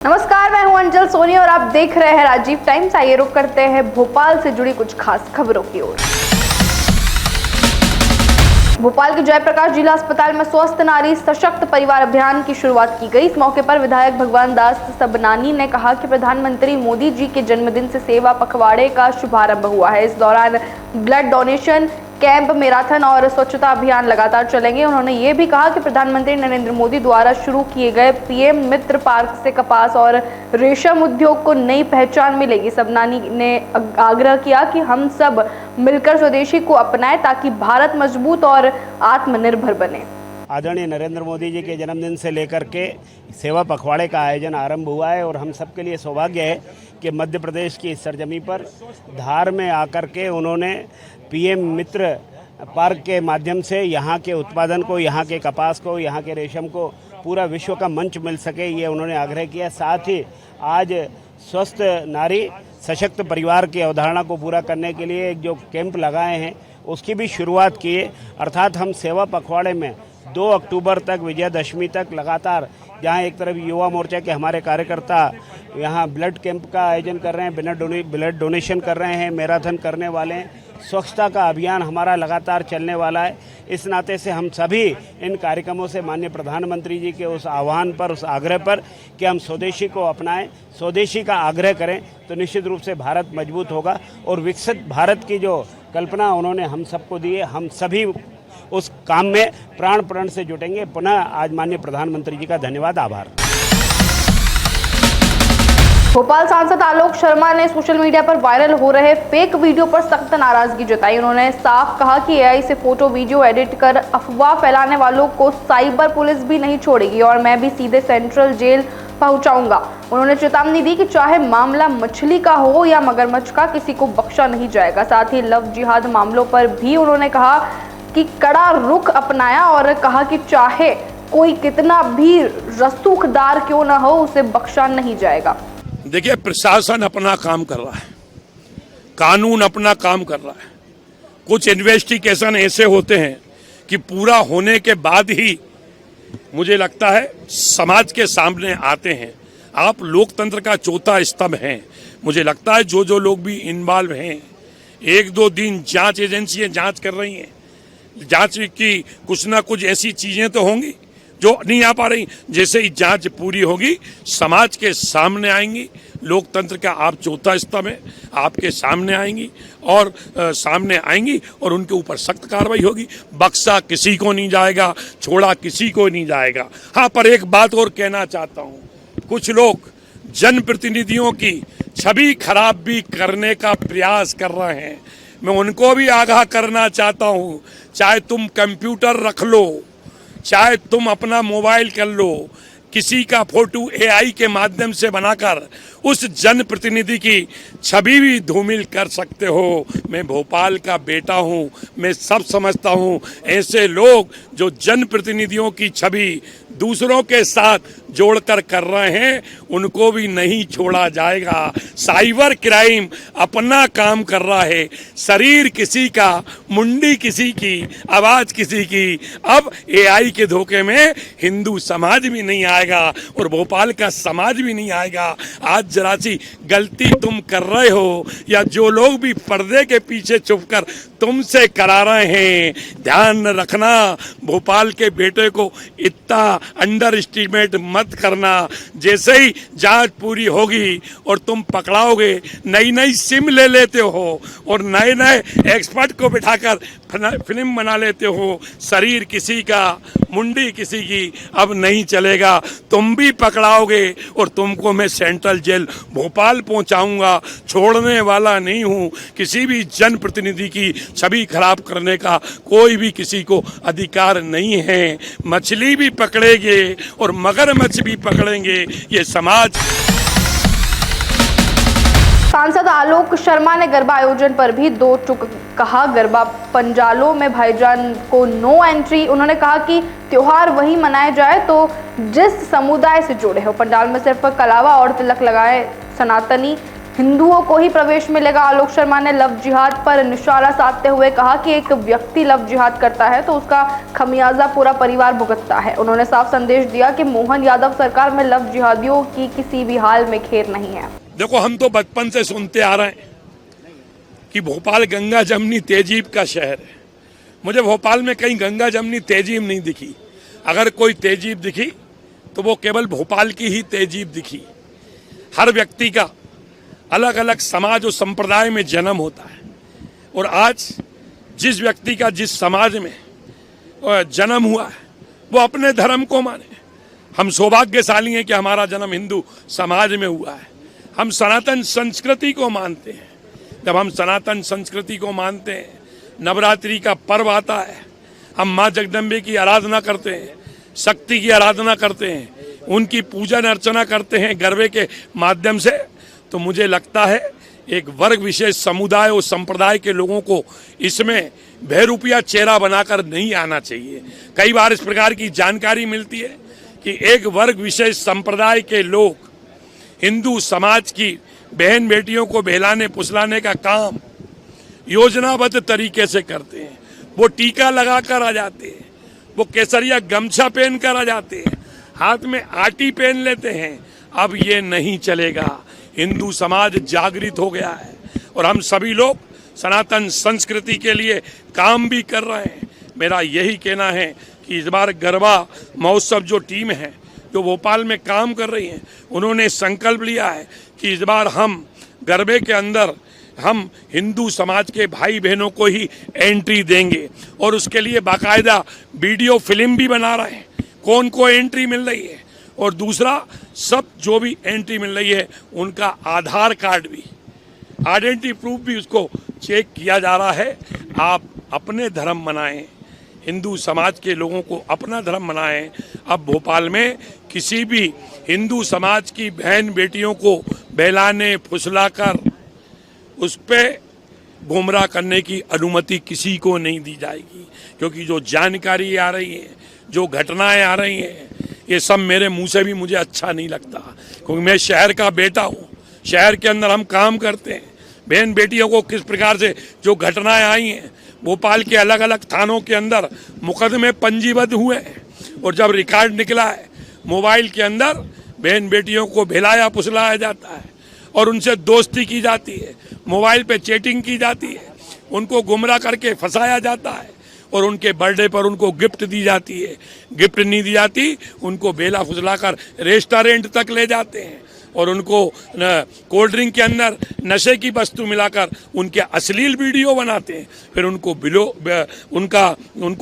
नमस्कार, मैं हूं अंजल सोनी और आप देख रहे हैं राजीव टाइम्स। आइए रुक करते हैं भोपाल से जुड़ी कुछ खास खबरों की ओर। भोपाल के जयप्रकाश जिला अस्पताल में स्वस्थ नारी सशक्त परिवार अभियान की शुरुआत की गई। इस मौके पर विधायक भगवान दास सबनानी ने कहा कि प्रधानमंत्री मोदी जी के जन्मदिन से सेवा पखवाड़े का शुभारंभ हुआ है। इस दौरान ब्लड डोनेशन कैंप, मैराथन और स्वच्छता अभियान लगातार चलेंगे। उन्होंने ये भी कहा कि प्रधानमंत्री नरेंद्र मोदी द्वारा शुरू किए गए पीएम मित्र पार्क से कपास और रेशम उद्योग को नई पहचान मिलेगी। सबनानी ने आग्रह किया कि हम सब मिलकर स्वदेशी को अपनाएं ताकि भारत मजबूत और आत्मनिर्भर बने। आदरणीय नरेंद्र मोदी जी के जन्मदिन से लेकर के सेवा पखवाड़े का आयोजन आरंभ हुआ है और हम सबके लिए सौभाग्य है कि मध्य प्रदेश की इस सरजमी पर धार में आकर के उन्होंने पीएम मित्र पार्क के माध्यम से यहाँ के उत्पादन को, यहाँ के कपास को, यहाँ के रेशम को पूरा विश्व का मंच मिल सके, ये उन्होंने आग्रह किया। साथ ही आज स्वस्थ नारी सशक्त परिवार की अवधारणा को पूरा करने के लिए एक जो कैंप लगाए हैं उसकी भी शुरुआत की है। अर्थात हम सेवा पखवाड़े में 2 अक्टूबर तक, विजयदशमी तक लगातार, जहाँ एक तरफ युवा मोर्चा के हमारे कार्यकर्ता यहाँ ब्लड कैंप का आयोजन कर रहे हैं, ब्लड डोनेशन कर रहे हैं, मैराथन करने वाले हैं, स्वच्छता का अभियान हमारा लगातार चलने वाला है। इस नाते से हम सभी इन कार्यक्रमों से माननीय प्रधानमंत्री जी के उस आह्वान पर, उस आग्रह पर कि हम स्वदेशी को अपनाएं, स्वदेशी का आग्रह करें तो निश्चित रूप से भारत मजबूत होगा और विकसित भारत की जो कल्पना उन्होंने हम सबको दी है, हम सभी उस काम में प्राण प्रण से जुटेंगे। पुनः आज माननीय प्रधानमंत्री जी का धन्यवाद, आभार। भोपाल सांसद आलोक शर्मा ने सोशल मीडिया पर वायरल हो रहे फेक वीडियो पर सख्त नाराजगी जताई। उन्होंने साफ कहा कि एआई से फोटो वीडियो एडिट कर अफवाह फैलाने वालों को साइबर पुलिस भी नहीं छोड़ेगी और मैं भी सीधे सेंट्रल जेल पहुंचाऊंगा। उन्होंने चेतावनी दी कि चाहे मामला मछली का हो या मगरमच्छ का, किसी को बख्शा नहीं जाएगा। साथ ही लव जिहाद मामलों पर भी उन्होंने कहा कि कड़ा रुख अपनाया और कहा कि चाहे कोई कितना भी रसूखदार क्यों ना हो, उसे बख्शा नहीं जाएगा। देखिए, प्रशासन अपना काम कर रहा है, कानून अपना काम कर रहा है। कुछ इन्वेस्टिगेशन ऐसे होते हैं कि पूरा होने के बाद ही मुझे लगता है समाज के सामने आते हैं। आप लोकतंत्र का चौथा स्तंभ हैं। मुझे लगता है जो लोग भी इन्वॉल्व हैं, 1-2 दिन जांच एजेंसियां जांच कर रही हैं, जांच की कुछ ना कुछ ऐसी चीजें तो होंगी जो नहीं आ पा रही। जैसे ही जांच पूरी होगी समाज के सामने आएंगी। लोकतंत्र का आप चौथा स्तंभ है, आपके सामने आएंगी और सामने आएंगी और उनके ऊपर सख्त कार्रवाई होगी। बख्शा किसी को नहीं जाएगा, छोड़ा किसी को नहीं जाएगा। हाँ, पर एक बात और कहना चाहता हूँ, कुछ लोग जनप्रतिनिधियों की छवि खराब भी करने का प्रयास कर रहे हैं। मैं उनको भी आगाह करना चाहता हूँ, चाहे तुम कंप्यूटर रख लो, चाहे तुम अपना मोबाइल कर लो, किसी का फोटो एआई के माध्यम से बनाकर उस जनप्रतिनिधि की छवि भी धूमिल कर सकते हो। मैं भोपाल का बेटा हूं, मैं सब समझता हूं। ऐसे लोग जो जनप्रतिनिधियों की छवि दूसरों के साथ जोड़कर कर रहे हैं, उनको भी नहीं छोड़ा जाएगा। साइबर क्राइम अपना काम कर रहा है। शरीर किसी का, मुंडी किसी की, आवाज किसी की। अब एआई के धोखे में हिंदू समाज भी नहीं आएगा और भोपाल का समाज भी नहीं आएगा। आज जरा सी गलती तुम कर रहे हो या जो लोग भी पर्दे के पीछे छुपकर तुमसे करा रहे हैं, ध्यान रखना, भोपाल के बेटे को इतना अंडर एस्टिमेट मत करना। जैसे ही जांच पूरी होगी और तुम पकड़ाओगे, नई सिम ले लेते हो और नए एक्सपर्ट को बिठाकर फिल्म बना लेते हो। शरीर किसी का, मुंडी किसी की, अब नहीं चलेगा। तुम भी पकड़ाओगे और तुमको मैं सेंट्रल जेल भोपाल पहुंचाऊंगा। छोड़ने वाला नहीं हूं। किसी भी जनप्रतिनिधि की छवि खराब करने का कोई भी किसी को अधिकार नहीं है। मछली भी पकड़ेंगे और मगरमच्छ भी पकड़ेंगे ये समाज। सांसद आलोक शर्मा ने गरबा आयोजन पर भी 2 टूक कहा। गरबा पंजालों में भाईजान को नो एंट्री। उन्होंने कहा कि त्योहार वही मनाया जाए तो जिस समुदाय से जुड़े हो। पंडाल में सिर्फ कलावा और तिलक लगाए सनातनी हिंदुओं को ही प्रवेश मिलेगा। आलोक शर्मा ने लव जिहाद पर निशाना साधते हुए कहा कि एक व्यक्ति लव जिहाद करता है तो उसका खमियाजा पूरा परिवार भुगतता है। उन्होंने साफ संदेश दिया कि मोहन यादव सरकार में लव जिहादियों की किसी भी हाल में खेर नहीं है। देखो, हम तो बचपन से सुनते आ रहे हैं कि भोपाल गंगा जमनी तहजीब का शहर है। मुझे भोपाल में कहीं गंगा जमनी तहजीब नहीं दिखी। अगर कोई तहजीब दिखी तो वो केवल भोपाल की ही तहजीब दिखी। हर व्यक्ति का अलग अलग समाज और संप्रदाय में जन्म होता है और आज जिस व्यक्ति का जिस समाज में जन्म हुआ है वो अपने धर्म को माने। हम सौभाग्यशाली हैं कि हमारा जन्म हिंदू समाज में हुआ है। हम सनातन संस्कृति को मानते हैं। जब हम सनातन संस्कृति को मानते हैं, नवरात्रि का पर्व आता है, हम माँ जगदम्बे की आराधना करते हैं, शक्ति की आराधना करते हैं, उनकी पूजन अर्चना करते हैं गरबे के माध्यम से, तो मुझे लगता है एक वर्ग विशेष समुदाय और संप्रदाय के लोगों को इसमें बहरूपिया चेहरा बनाकर नहीं आना चाहिए। कई बार इस प्रकार की जानकारी मिलती है कि एक वर्ग विशेष संप्रदाय के लोग हिंदू समाज की बहन बेटियों को बहलाने फुसलाने का काम योजनाबद्ध तरीके से करते हैं। वो टीका लगाकर आ जाते हैं, वो केसरिया गमछा पहन कर आ जाते हैं, हाथ में आटी पहन लेते हैं। अब ये नहीं चलेगा। हिंदू समाज जागृत हो गया है और हम सभी लोग सनातन संस्कृति के लिए काम भी कर रहे हैं। मेरा यही कहना है कि इस बार गरबा महोत्सव जो टीम है जो भोपाल में काम कर रही है, उन्होंने संकल्प लिया है कि इस बार हम गरबे के अंदर हम हिंदू समाज के भाई बहनों को ही एंट्री देंगे और उसके लिए बाकायदा वीडियो फिल्म भी बना रहे हैं कौन को एंट्री मिल रही है। और दूसरा, सब जो भी एंट्री मिल रही है उनका आधार कार्ड भी, आइडेंटिटी प्रूफ भी उसको चेक किया जा रहा है। आप अपने धर्म मनाएं, हिंदू समाज के लोगों को अपना धर्म मनाएं। अब भोपाल में किसी भी हिंदू समाज की बहन बेटियों को बहलाने फुसलाकर उस पर गुमराह करने की अनुमति किसी को नहीं दी जाएगी, क्योंकि जो जानकारी आ रही है, जो घटनाएं आ रही हैं, ये सब मेरे मुंह से भी मुझे अच्छा नहीं लगता, क्योंकि मैं शहर का बेटा हूँ। शहर के अंदर हम काम करते हैं। बहन बेटियों को किस प्रकार से जो घटनाएं आई हैं, भोपाल के अलग अलग थानों के अंदर मुकदमे पंजीबद्ध हुए हैं और जब रिकॉर्ड निकला है, मोबाइल के अंदर बहन बेटियों को भिलाया फुसलाया जाता है और उनसे दोस्ती की जाती है, मोबाइल पे चैटिंग की जाती है, उनको गुमराह करके फंसाया जाता है और उनके बर्थडे पर उनको गिफ्ट दी जाती है। गिफ्ट नहीं दी जाती, उनको बेला फुसलाकर रेस्टोरेंट तक ले जाते हैं और उनको कोल्ड ड्रिंक के अंदर नशे की वस्तु मिलाकर उनके अश्लील वीडियो बनाते हैं, फिर उनको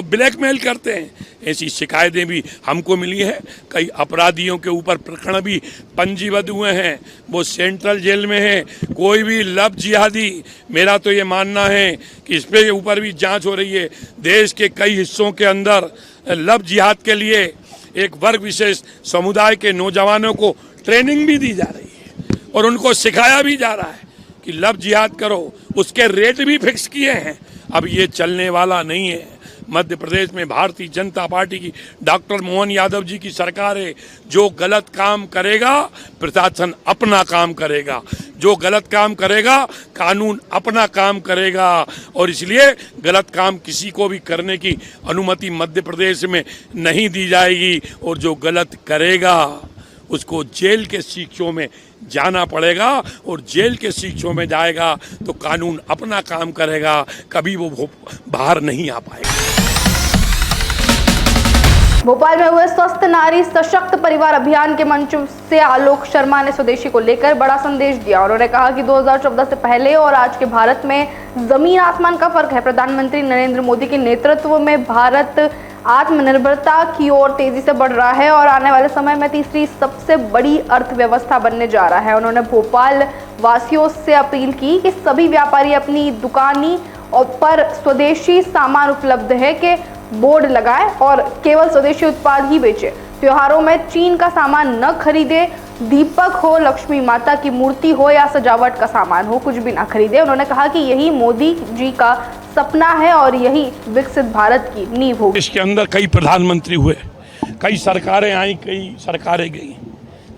ब्लैकमेल करते हैं। ऐसी शिकायतें भी हमको मिली हैं। कई अपराधियों के ऊपर प्रकरण भी पंजीबद्ध हुए हैं, वो सेंट्रल जेल में हैं। कोई भी लव जिहादी, मेरा तो ये मानना है कि इस पे ऊपर भी जांच हो रही है। देश के कई हिस्सों के अंदर लव जिहाद के लिए एक वर्ग विशेष समुदाय के नौजवानों को ट्रेनिंग भी दी जा रही है और उनको सिखाया भी जा रहा है कि लव जिहाद करो, उसके रेट भी फिक्स किए हैं। अब ये चलने वाला नहीं है। मध्य प्रदेश में भारतीय जनता पार्टी की डॉक्टर मोहन यादव जी की सरकार है। जो गलत काम करेगा प्रशासन अपना काम करेगा, जो गलत काम करेगा कानून अपना काम करेगा और इसलिए गलत काम किसी को भी करने की अनुमति मध्य प्रदेश में नहीं दी जाएगी और जो गलत करेगा उसको जेल के शिक्षों में जाना पड़ेगा और जेल के शिक्षों में जाएगा तो कानून अपना काम करेगा, कभी वो बाहर नहीं आ पाएगा। भोपाल में हुए स्वस्थ नारी सशक्त परिवार अभियान के मंच से आलोक शर्मा ने स्वदेशी को लेकर बड़ा संदेश दिया। उन्होंने कहा कि 2014 से पहले और आज के भारत में जमीन आसमान का फर्क है। प्रधानमंत्री नरेंद्र मोदी के नेतृत्व में भारत आत्मनिर्भरता की ओर तेजी से बढ़ रहा है और आने वाले समय में तीसरी सबसे बड़ी अर्थव्यवस्था बनने जा रहा है। उन्होंने भोपाल वासियों से अपील की कि सभी व्यापारी अपनी दुकानी और पर स्वदेशी सामान उपलब्ध है के बोर्ड लगाएं और केवल स्वदेशी उत्पाद ही बेचे। त्योहारों में चीन का सामान न खरीदे। दीपक हो, लक्ष्मी माता की मूर्ति हो या सजावट का सामान हो, कुछ भी ना खरीदे। उन्होंने कहा कि यही मोदी जी का सपना है और यही विकसित भारत की नींव होगी। इसके अंदर कई प्रधानमंत्री हुए, कई सरकारें आई, कई सरकारें गई,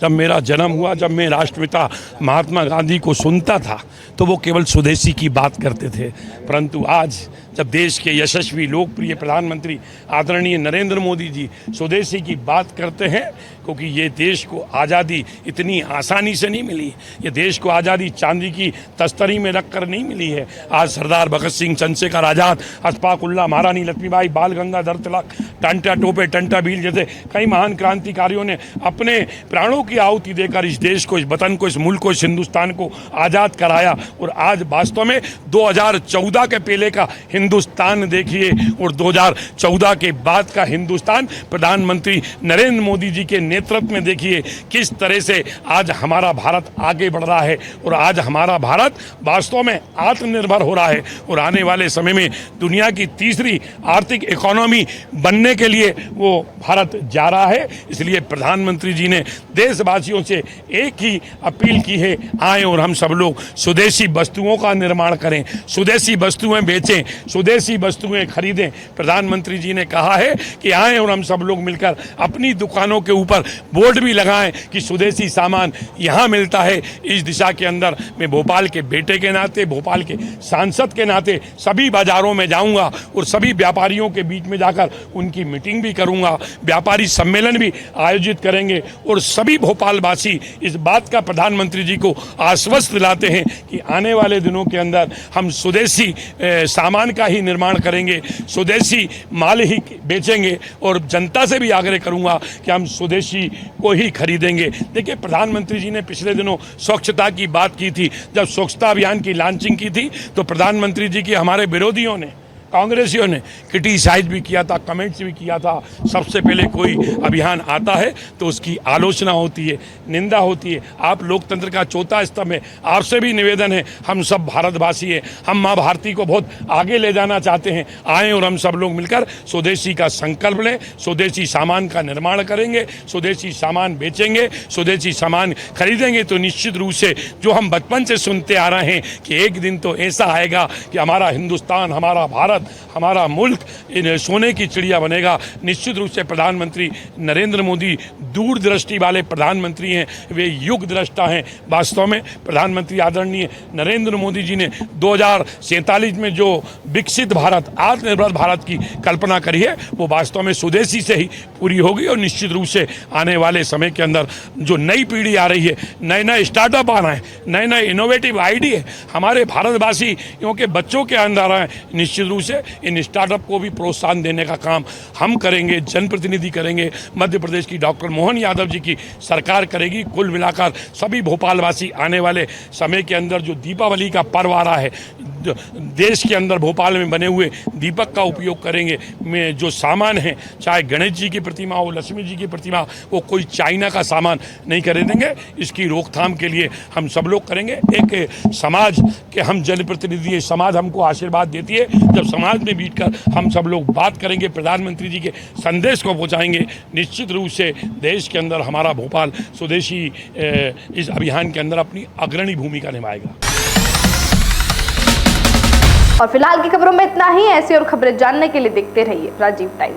जब मेरा जन्म हुआ, जब मैं राष्ट्रपिता महात्मा गांधी को सुनता था तो वो केवल स्वदेशी की बात करते थे, परंतु आज जब देश के यशस्वी लोकप्रिय प्रधानमंत्री आदरणीय नरेंद्र मोदी जी स्वदेशी की बात करते हैं, क्योंकि ये देश को आज़ादी इतनी आसानी से नहीं मिली, ये देश को आज़ादी चांदी की तस्तरी में रख कर नहीं मिली है। आज सरदार भगत सिंह, चंद्रशेखर आज़ाद, अशफाक उल्लाह, महारानी लक्ष्मीबाई, बाल गंगाधर तिलक, टांटा टोपे, टंटा भील जैसे कई महान क्रांतिकारियों ने अपने प्राणों की आहुति देकर इस देश को, इस वतन को, इस मुल्क को, इस हिंदुस्तान को आज़ाद कराया। और आज वास्तव में 2014 के पहले का हिंदुस्तान देखिए और 2014 के बाद का हिंदुस्तान प्रधानमंत्री नरेंद्र मोदी जी के नेतृत्व में देखिए किस तरह से आज हमारा भारत आगे बढ़ रहा है और आज हमारा भारत वास्तव में आत्मनिर्भर हो रहा है और आने वाले समय में दुनिया की तीसरी आर्थिक इकोनॉमी बनने के लिए वो भारत जा रहा है। इसलिए प्रधानमंत्री जी ने देशवासियों से एक ही अपील की है, आए और हम सब लोग स्वदेशी वस्तुओं का निर्माण करें, स्वदेशी वस्तुएं बेचें, स्वदेशी वस्तुएं खरीदें। प्रधानमंत्री जी ने कहा है कि आए और हम सब लोग मिलकर अपनी दुकानों के ऊपर बोर्ड भी लगाएं कि स्वदेशी सामान यहाँ मिलता है। इस दिशा के अंदर मैं भोपाल के बेटे के नाते, भोपाल के सांसद के नाते सभी बाजारों में जाऊंगा और सभी व्यापारियों के बीच में जाकर उनकी मीटिंग भी करूंगा, व्यापारी सम्मेलन भी आयोजित करेंगे और सभी भोपालवासी इस बात का प्रधानमंत्री जी को आश्वस्त दिलाते हैं कि आने वाले दिनों के अंदर हम स्वदेशी सामान का ही निर्माण करेंगे, स्वदेशी माल ही बेचेंगे और जनता से भी आग्रह करूंगा कि हम स्वदेशी को ही खरीदेंगे। देखिए, प्रधानमंत्री जी ने पिछले दिनों स्वच्छता की बात की थी। जब स्वच्छता अभियान की लॉन्चिंग की थी तो प्रधानमंत्री जी की हमारे विरोधियों ने, कांग्रेसियों ने क्रिटिसाइज भी किया था, कमेंट्स भी किया था। सबसे पहले कोई अभियान आता है तो उसकी आलोचना होती है, निंदा होती है। आप लोकतंत्र का चौथा स्तंभ है, आपसे भी निवेदन है, हम सब भारतवासी हैं, हम माँ भारती को बहुत आगे ले जाना चाहते हैं। आएँ और हम सब लोग मिलकर स्वदेशी का संकल्प लें, स्वदेशी सामान का निर्माण करेंगे, स्वदेशी सामान बेचेंगे, स्वदेशी सामान खरीदेंगे तो निश्चित रूप से जो हम बचपन से सुनते आ रहे हैं कि एक दिन तो ऐसा आएगा कि हमारा हिंदुस्तान, हमारा भारत, हमारा मुल्क सोने की चिड़िया बनेगा। निश्चित रूप से प्रधानमंत्री नरेंद्र मोदी दूरदृष्टि वाले प्रधानमंत्री हैं, वे युग दृष्टा हैं। वास्तव में प्रधानमंत्री आदरणीय नरेंद्र मोदी जी ने 2047 में जो विकसित भारत, आत्मनिर्भर भारत की कल्पना करी है वो वास्तव में स्वदेशी से ही पूरी होगी और निश्चित रूप से आने वाले समय के अंदर जो नई पीढ़ी आ रही है, नए नए स्टार्टअप आना है, नए नए इनोवेटिव आइडिया हमारे भारतवासियों के बच्चों के अंदर आए। निश्चित रूप से इन स्टार्टअप को भी प्रोत्साहन देने का काम हम करेंगे, जनप्रतिनिधि करेंगे, मध्य प्रदेश की डॉक्टर मोहन यादव जी की सरकार करेगी। कुल मिलाकर सभी भोपालवासी आने वाले समय के अंदर जो दीपावली का पर्व आ रहा है, देश के अंदर भोपाल में बने हुए दीपक का उपयोग करेंगे। में जो सामान है, चाहे गणेश जी की प्रतिमा हो, लक्ष्मी जी की प्रतिमा, वो कोई चाइना का सामान नहीं खरीदेंगे। इसकी रोकथाम के लिए हम सब लोग करेंगे। एक समाज के हम जनप्रतिनिधि, समाज हमको आशीर्वाद देती है। जब समाज में बैठकर हम सब लोग बात करेंगे, प्रधानमंत्री जी के संदेश को पहुँचाएंगे, निश्चित रूप से देश के अंदर हमारा भोपाल स्वदेशी इस अभियान के अंदर अपनी अग्रणी भूमिका निभाएगा। और फिलहाल की खबरों में इतना ही। ऐसी और खबरें जानने के लिए देखते रहिए राजीव टाइम।